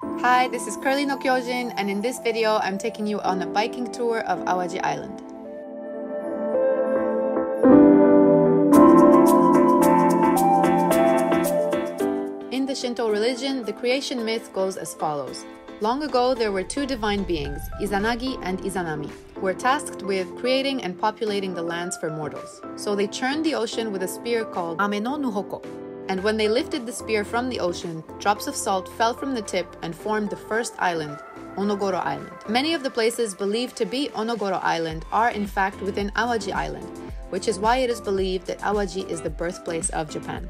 Hi, this is Curly no Kyojin, and in this video, I'm taking you on a biking tour of Awaji Island. In the Shinto religion, the creation myth goes as follows. Long ago, there were two divine beings, Izanagi and Izanami, who were tasked with creating and populating the lands for mortals. So they churned the ocean with a spear called Ame no Nuhoko. And when they lifted the spear from the ocean, drops of salt fell from the tip and formed the first island, Onogoro Island. Many of the places believed to be Onogoro Island are in fact within Awaji Island, which is why it is believed that Awaji is the birthplace of Japan.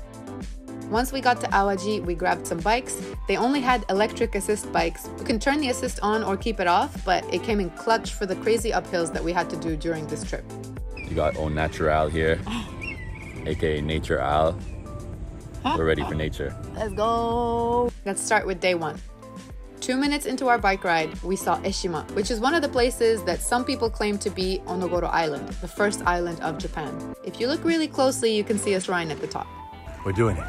Once we got to Awaji, we grabbed some bikes. They only had electric assist bikes. You can turn the assist on or keep it off, but it came in clutch for the crazy uphills that we had to do during this trip. You got Au Natural here, aka Nature Al. We're ready for nature. Let's go! Let's start with day one. 2 minutes into our bike ride, we saw Eshima, which is one of the places that some people claim to be Onogoro Island, the first island of Japan. If you look really closely, you can see a shrine at the top. We're doing it.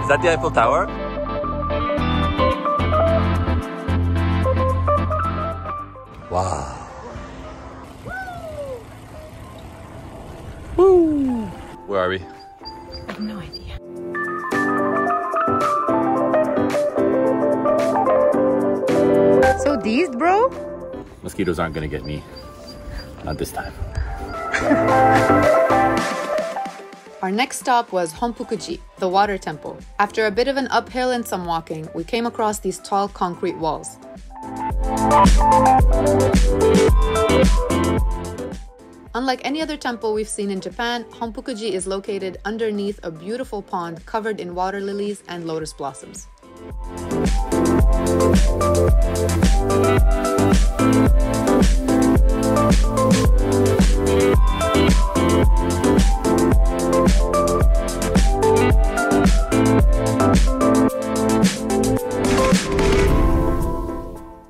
Is that the Eiffel Tower? Wow. Woo! Where are we? I have no idea. So these, bro? Mosquitoes aren't gonna get me. Not this time. Our next stop was Honpukuji, the Water Temple. After a bit of an uphill and some walking, we came across these tall concrete walls. Unlike any other temple we've seen in Japan, Honpukuji is located underneath a beautiful pond covered in water lilies and lotus blossoms.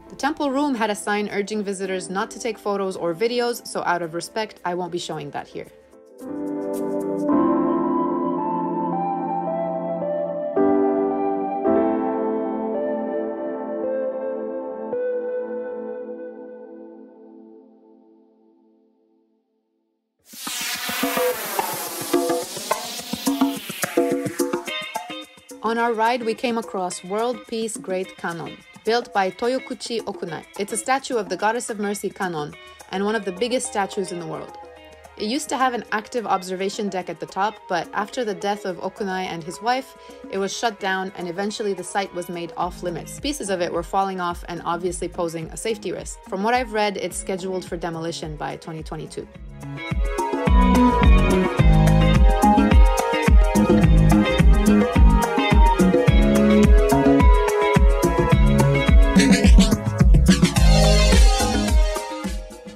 The temple room had a sign urging visitors not to take photos or videos, so out of respect, I won't be showing that here. On our ride, we came across World Peace Great Kannon, built by Toyokuchi Okunai. It's a statue of the Goddess of Mercy Kannon and one of the biggest statues in the world. It used to have an active observation deck at the top, but after the death of Okunai and his wife, it was shut down and eventually the site was made off limits. Pieces of it were falling off and obviously posing a safety risk. From what I've read, it's scheduled for demolition by 2022.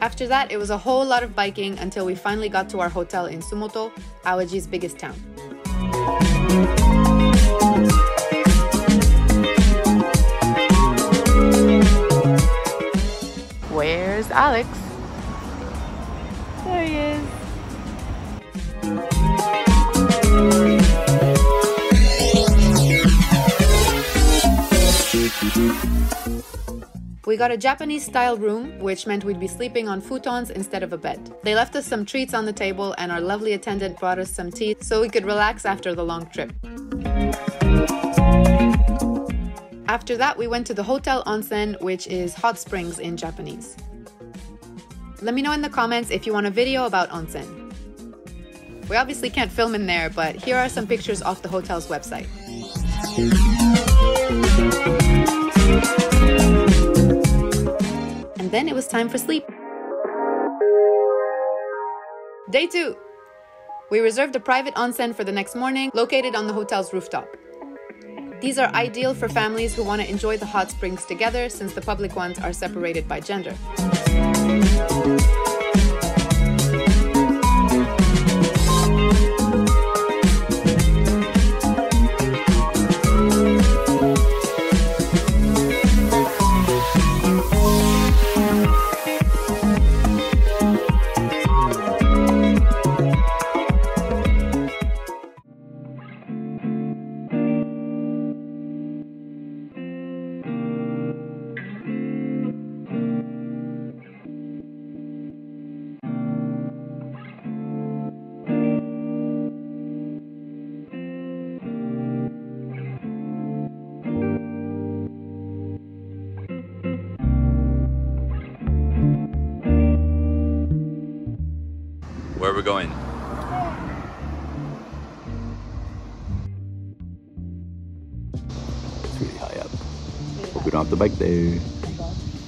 After that, it was a whole lot of biking until we finally got to our hotel in Sumoto, Awaji's biggest town. Where's Alex? There he is. We got a Japanese-style room, which meant we'd be sleeping on futons instead of a bed. They left us some treats on the table, and our lovely attendant brought us some tea so we could relax after the long trip. After that, we went to the Hotel Onsen, which is hot springs in Japanese. Let me know in the comments if you want a video about onsen. We obviously can't film in there, but here are some pictures off the hotel's website. And then it was time for sleep. Day 2. We reserved a private onsen for the next morning, located on the hotel's rooftop. These are ideal for families who want to enjoy the hot springs together, since the public ones are separated by gender. where we're going. It's really high up. We don't have to bike there.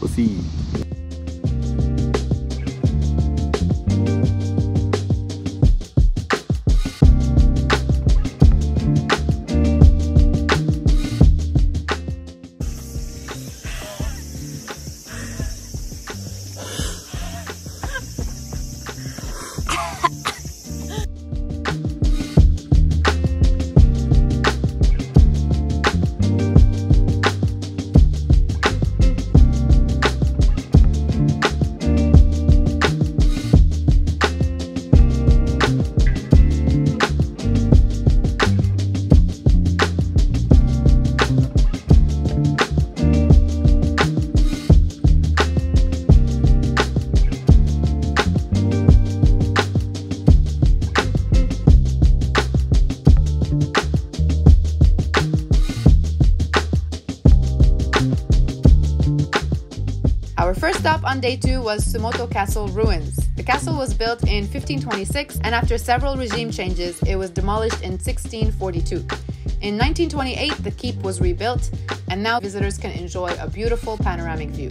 We'll see. Our first stop on day 2 was Sumoto Castle ruins. The castle was built in 1526, and after several regime changes, it was demolished in 1642. In 1928, the keep was rebuilt, and now visitors can enjoy a beautiful panoramic view.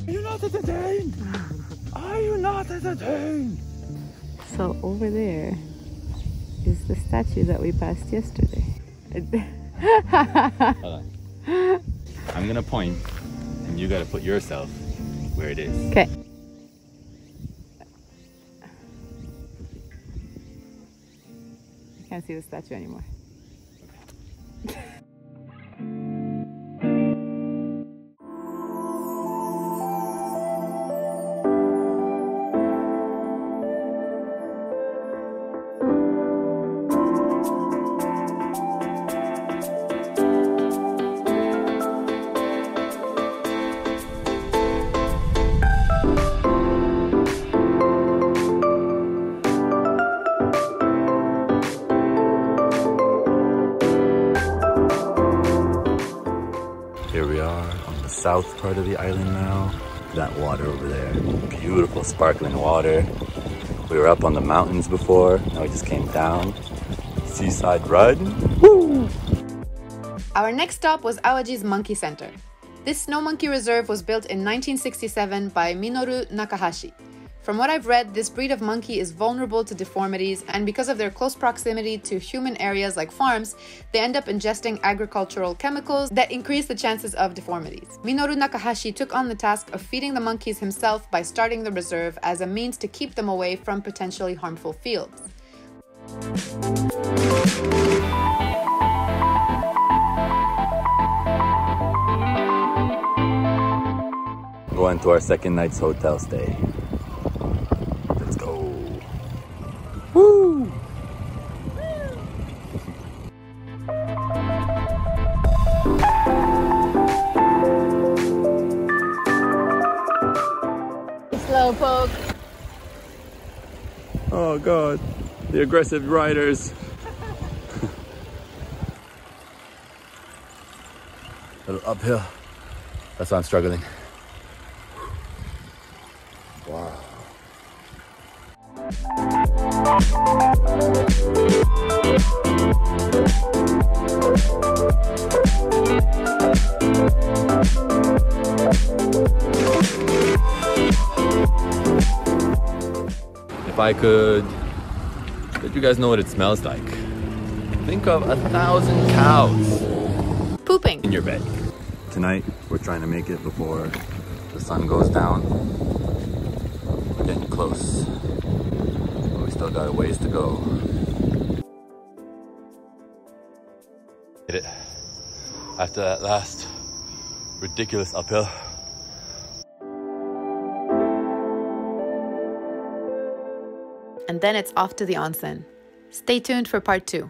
Are you not entertained? Are you not entertained? So over there is the statue that we passed yesterday. Hold on. I'm gonna point, and you gotta put yourself where it is. Okay. I can't see the statue anymore. Here we are on the south part of the island now. That water over there, beautiful sparkling water. We were up on the mountains before, now we just came down. Seaside run. Woo! Our next stop was Awaji's Monkey Center. This snow monkey reserve was built in 1967 by Minoru Nakahashi. From what I've read, this breed of monkey is vulnerable to deformities, and because of their close proximity to human areas like farms, they end up ingesting agricultural chemicals that increase the chances of deformities. Minoru Nakahashi took on the task of feeding the monkeys himself by starting the reserve as a means to keep them away from potentially harmful fields. Going to our second night's hotel stay. Let's go. Woo! Slowpoke. Oh God, the aggressive riders. A little uphill. That's why I'm struggling. Wow. If I could let you guys know what it smells like. Think of 1,000 cows Pooping. in your bed. Tonight, we're trying to make it before the sun goes down. We're getting close, but we still got a ways to go. Hit it after that last ridiculous uphill. And then it's off to the onsen. Stay tuned for part 2.